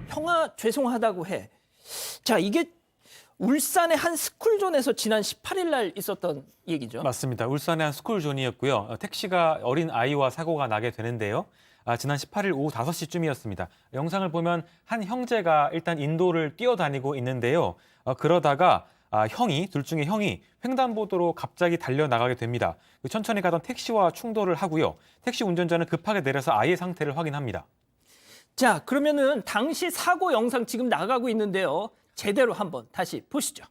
형아 죄송하다고 해. 자, 이게 울산의 한 스쿨존에서 지난 18일 날 있었던 얘기죠. 맞습니다. 울산의 한 스쿨존이었고요. 택시가 어린 아이와 사고가 나게 되는데요. 지난 18일 오후 5시쯤이었습니다. 영상을 보면 한 형제가 일단 인도를 뛰어다니고 있는데요. 그러다가 둘 중에 형이 횡단보도로 갑자기 달려나가게 됩니다. 천천히 가던 택시와 충돌을 하고요. 택시 운전자는 급하게 내려서 아이의 상태를 확인합니다. 자, 그러면은 당시 사고 영상 지금 나가고 있는데요. 제대로 한번 다시 보시죠.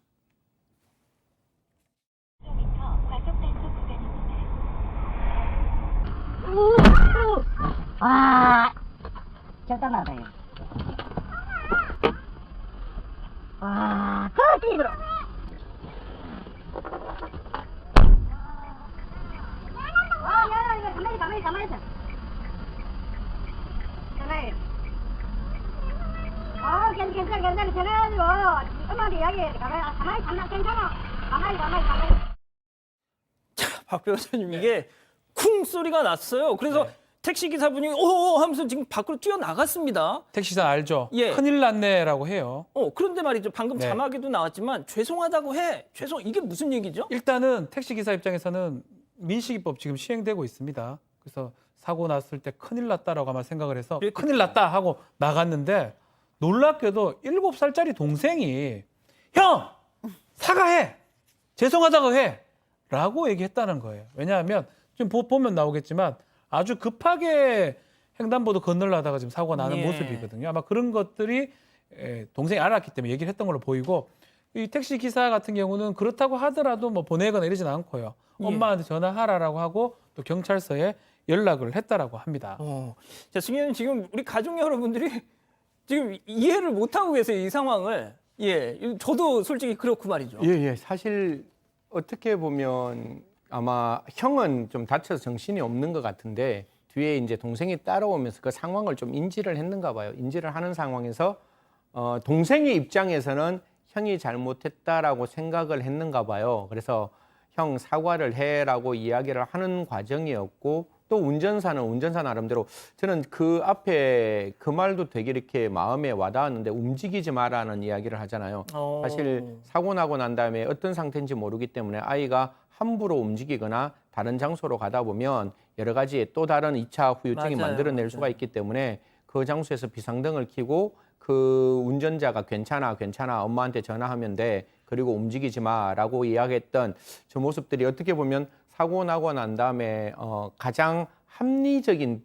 아, 잠깐만요. 아, 그 뒤로. 야, 이거 가만히 있어. 가만히. 괜찮아. 전화가지고 엄마한테 이야기해. 가만히, 괜찮아. 가만히. 박 변호사님, 이게 쿵 소리가 났어요. 그래서 택시 기사분이 오 하면서 지금 밖으로 뛰어나갔습니다. 택시사 알죠? 예. 큰일 났네라고 해요. 그런데 말이죠. 방금 네. 자막에도 나왔지만 죄송하다고 해. 이게 무슨 얘기죠? 일단은 택시기사 입장에서는 민식이법 지금 시행되고 있습니다. 그래서 사고 났을 때 큰일 났다라고 아마 생각을 해서 그랬겠죠. 큰일 났다 하고 나갔는데 놀랍게도 7살짜리 동생이 형! 사과해! 죄송하다고 해! 라고 얘기했다는 거예요. 왜냐하면 지금 보면 나오겠지만 아주 급하게 횡단보도 건너려다가 지금 사고가 나는 예. 모습이거든요. 아마 그런 것들이 동생이 알았기 때문에 얘기를 했던 걸로 보이고 이 택시 기사 같은 경우는 그렇다고 하더라도 뭐 보내거나 이러진 않고요. 예. 엄마한테 전화하라라고 하고 또 경찰서에 연락을 했다라고 합니다. 자, 승현님, 지금 우리 가족 여러분들이 지금 이해를 못하고 계세요, 이 상황을. 예, 저도 솔직히 그렇고 말이죠. 예. 사실 어떻게 보면 아마 형은 좀 다쳐서 정신이 없는 것 같은데 뒤에 이제 동생이 따라오면서 그 상황을 좀 인지를 했는가 봐요. 인지를 하는 상황에서 동생의 입장에서는 형이 잘못했다라고 생각을 했는가 봐요. 그래서 형 사과를 해라고 이야기를 하는 과정이었고 또 운전사는 운전사 나름대로 저는 그 앞에 그 말도 되게 이렇게 마음에 와닿았는데 움직이지 마라는 이야기를 하잖아요. 사실 사고 나고 난 다음에 어떤 상태인지 모르기 때문에 아이가 함부로 움직이거나 다른 장소로 가다 보면 여러 가지 또 다른 2차 후유증이 맞아요. 만들어낼 수가 있기 때문에 그 장소에서 비상등을 켜고 그 운전자가 괜찮아 엄마한테 전화하면 돼 그리고 움직이지 마라고 이야기했던 저 모습들이 어떻게 보면 사고 나고 난 다음에 가장 합리적인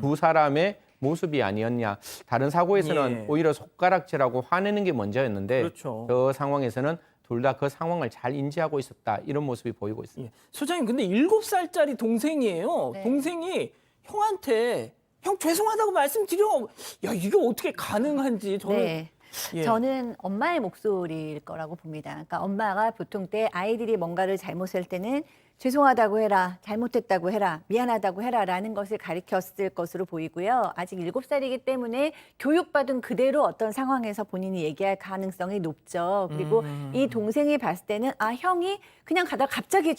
두 사람의 모습이 아니었냐. 다른 사고에서는 예. 오히려 손가락질하고 화내는 게 먼저였는데 그렇죠. 저 상황에서는 둘 다 그 상황을 잘 인지하고 있었다. 이런 모습이 보이고 있습니다. 예. 소장님, 근데 7살짜리 동생이에요. 네. 동생이 형한테 형 죄송하다고 말씀드려. 야, 이게 어떻게 가능한지 저는. 네. 예. 저는 엄마의 목소리일 거라고 봅니다. 그러니까 엄마가 보통 때 아이들이 뭔가를 잘못할 때는 죄송하다고 해라, 잘못했다고 해라, 미안하다고 해라라는 것을 가르쳤을 것으로 보이고요. 아직 7살이기 때문에 교육받은 그대로 어떤 상황에서 본인이 얘기할 가능성이 높죠. 그리고 이 동생이 봤을 때는 형이 그냥 가다가 갑자기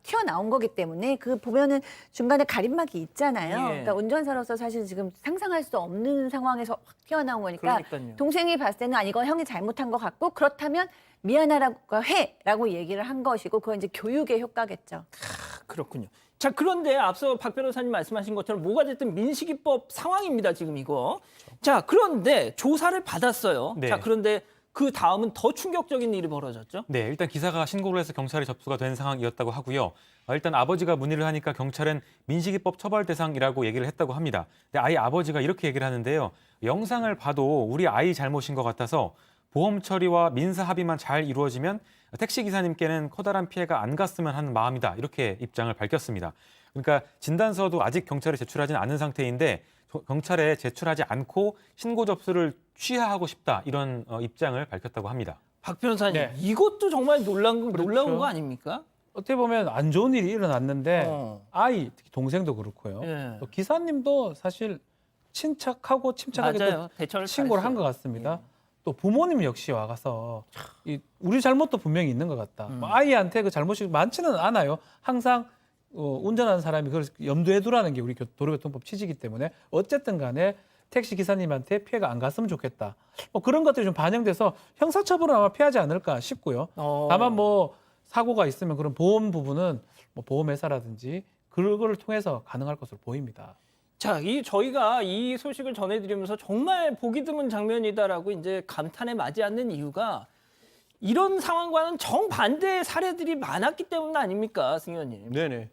튀어나온 거기 때문에 그 보면은 중간에 가림막이 있잖아요. 예. 그러니까 운전사로서 사실 지금 상상할 수 없는 상황에서 확 튀어나온 거니까 그러니까요. 동생이 봤을 때는 이거 형이 잘못한 것 같고 그렇다면 미안하라고 해라고 얘기를 한 것이고 그건 이제 교육의 효과겠죠. 그렇군요. 자, 그런데 앞서 박 변호사님 말씀하신 것처럼 뭐가 됐든 민식이법 상황입니다, 지금 이거. 자, 그런데 조사를 받았어요. 네. 자, 그런데 그 다음은 더 충격적인 일이 벌어졌죠. 네, 일단 기사가 신고를 해서 경찰에 접수가 된 상황이었다고 하고요. 일단 아버지가 문의를 하니까 경찰은 민식이법 처벌 대상이라고 얘기를 했다고 합니다. 근데 아이 아버지가 이렇게 얘기를 하는데요. 영상을 봐도 우리 아이 잘못인 것 같아서 보험 처리와 민사 합의만 잘 이루어지면 택시 기사님께는 커다란 피해가 안 갔으면 하는 마음이다. 이렇게 입장을 밝혔습니다. 그러니까 진단서도 아직 경찰에 제출하지는 않은 상태인데 경찰에 제출하지 않고 신고 접수를 취하하고 싶다. 이런 입장을 밝혔다고 합니다. 박 변호사님, 네. 이것도 정말 놀라운 그렇죠. 거 아닙니까? 어떻게 보면 안 좋은 일이 일어났는데 어. 특히 동생도 그렇고요. 예. 또 기사님도 사실 침착하게 맞아요. 또 대처를 신고를 한 것 잘했어요. 같습니다. 또 부모님 역시 와가서 우리 잘못도 분명히 있는 것 같다. 음. 뭐 아이한테 그 잘못이 많지는 않아요. 항상 운전하는 사람이 그걸 염두에 두라는 게 우리 도로교통법 취지이기 때문에 어쨌든 간에 택시 기사님한테 피해가 안 갔으면 좋겠다. 뭐 그런 것들이 좀 반영돼서 형사처벌은 아마 피하지 않을까 싶고요. 다만 뭐 사고가 있으면 그런 보험 부분은 뭐 보험회사라든지 그걸 통해서 가능할 것으로 보입니다. 자, 저희가 이 소식을 전해드리면서 정말 보기 드문 장면이다라고 이제 감탄에 맞지 않는 이유가 이런 상황과는 정반대의 사례들이 많았기 때문 아닙니까, 승 의원님? 네네.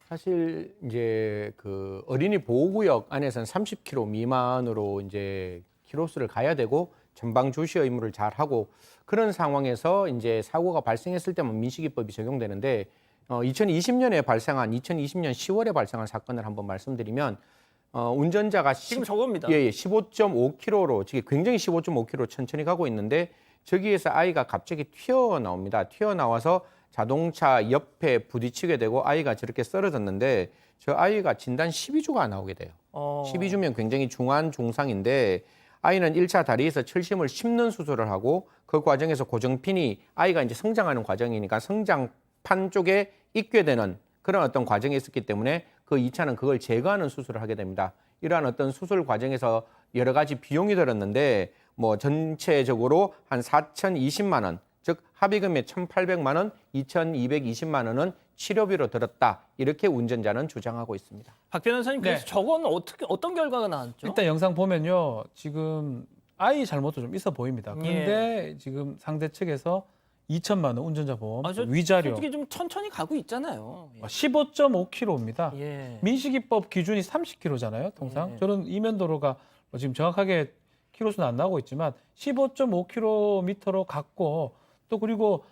사실 이제 그 어린이 보호구역 안에서는 30km 미만으로 이제 키로수를 가야 되고 전방 주시 의무를 잘 하고 그런 상황에서 이제 사고가 발생했을 때만 민식이법이 적용되는데 2020년에 발생한 2020년 10월에 발생한 사건을 한번 말씀드리면 운전자가 지금 저겁니다. 예, 15.5km로 지금 굉장히 15.5km 천천히 가고 있는데 저기에서 아이가 갑자기 튀어나옵니다. 튀어나와서 자동차 옆에 부딪히게 되고 아이가 저렇게 쓰러졌는데 저 아이가 진단 12주가 나오게 돼요. 12주면 굉장히 중한 중상인데 아이는 1차 다리에서 철심을 심는 수술을 하고 그 과정에서 고정핀이 아이가 이제 성장하는 과정이니까 성장판 쪽에 있게 되는 그런 어떤 과정이 있었기 때문에 그 2차는 그걸 제거하는 수술을 하게 됩니다. 이러한 어떤 수술 과정에서 여러 가지 비용이 들었는데 뭐 전체적으로 한 4,020만 원, 즉 합의금의 1,800만 원, 2,220만 원은 치료비로 들었다. 이렇게 운전자는 주장하고 있습니다. 박 변호사님, 그래서 네. 저건 어떤 결과가 나왔죠? 일단 영상 보면요. 지금 아이 잘못도 좀 있어 보입니다. 그런데 지금 상대 측에서 2천만 원 운전자 보험, 저 위자료 솔직히 좀 천천히 가고 있잖아요. 15.5km입니다. 예. 민식이법 기준이 30km잖아요. 통상. 예. 저는 이면도로가 지금 정확하게 키로수는 안 나오고 있지만 15.5km로 갔고 또 그리고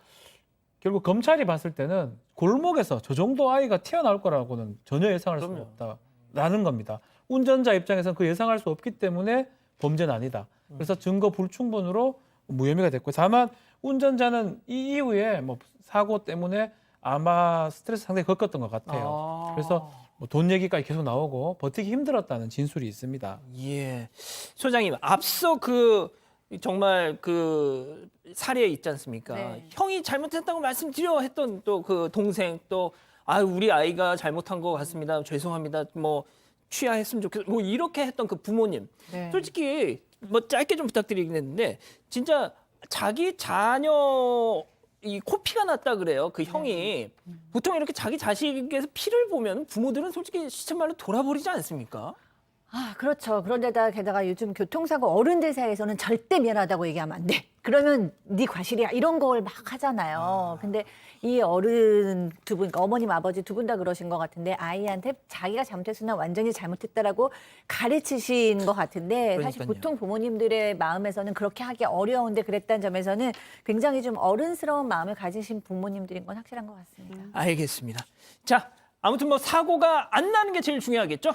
결국 검찰이 봤을 때는 골목에서 저 정도 아이가 튀어나올 거라고는 전혀 예상할 수 그럼요. 없다라는 겁니다. 운전자 입장에서는 그 예상할 수 없기 때문에 범죄는 아니다. 그래서 증거 불충분으로 무혐의가 됐고 다만 운전자는 이 이후에 뭐 사고 때문에 아마 스트레스 상당히 겪었던 것 같아요. 그래서 뭐 돈 얘기까지 계속 나오고 버티기 힘들었다는 진술이 있습니다. 예. 소장님, 앞서 정말 그 사례 있지 않습니까? 네. 형이 잘못했다고 말씀드려 했던 또 그 동생 또 우리 아이가 잘못한 것 같습니다. 죄송합니다. 뭐 취하했으면 좋겠어. 뭐 이렇게 했던 그 부모님. 네. 솔직히 뭐 짧게 좀 부탁드리겠는데 진짜 자기 자녀 이 코피가 났다 그래요. 그 형이 보통 이렇게 자기 자식에서 피를 보면 부모들은 솔직히 시쳇말로 돌아버리지 않습니까? 그렇죠. 그런데다 게다가 요즘 교통사고 어른들 사이에서는 절대 미안하다고 얘기하면 안 돼. 그러면 네 과실이야. 이런 걸 막 하잖아요. 근데 이 어른 두 분, 그러니까 어머님, 아버지 두 분 다 그러신 것 같은데 아이한테 자기가 잘못했으나 완전히 잘못했다라고 가르치신 것 같은데 사실 그러니까요. 보통 부모님들의 마음에서는 그렇게 하기 어려운데 그랬다는 점에서는 굉장히 좀 어른스러운 마음을 가지신 부모님들인 건 확실한 것 같습니다. 알겠습니다. 자, 아무튼 뭐 사고가 안 나는 게 제일 중요하겠죠?